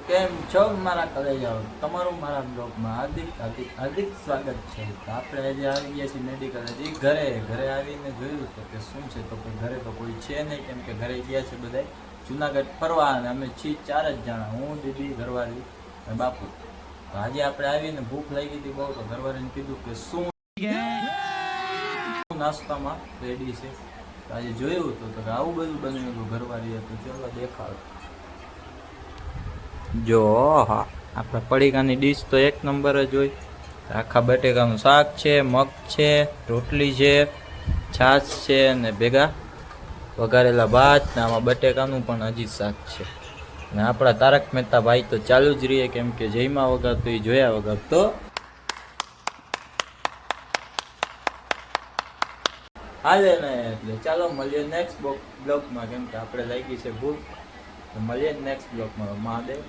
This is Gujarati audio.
કેમ છો મારા કલેજાઓ? તમારું મારા બ્લોગમાં હાર્દિક હાર્દિક હાર્દિક સ્વાગત છે. તો આપણે આજે આવી ગયા છીએ મેડિકલ. હજી ઘરે આવીને જોયું તો કે શું છે, તો કે ઘરે તો કોઈ છે નહીં, કેમ કે ઘરે ગયા છે બધા જુનાગઢ ફરવા, અને અમે છીએ 4 જ જણા, હું, દીદી, ઘરવાળી અને બાપુ. તો આજે આપણે આવીને ભૂખ લાગી હતી બહુ, તો ઘરવાળીને કીધું કે શું નાસ્તામાં રેડી છે. તો આજે જોયું હતું તો કે આવું બધું બન્યું હતું ઘરવાળી હતું. ચલો દેખાડો. જો હા, આપણે પડીકાની ડીશ તો એક નંબર જ હોય. આખા બટેકાનું શાક છે, મગ છે, રોટલી છે, છાશ છે અને ભેગા વઘારેલા ભાત, ને આમાં બટેકાનું પણ હજી શાક છે. ને આપણા તારક મહેતા ભાઈ તો ચાલુ જ રહીએ, કેમ કે જયમાં વગર તો એ જોયા વગર તો હાલે ને. એટલે ચાલો મળીએ નેક્સ્ટ બ્લોગમાં, કેમ કે આપણે લાગી છે ભૂખ. તો મળીએ નેક્સ્ટ બ્લોગમાં. મહાદેવ.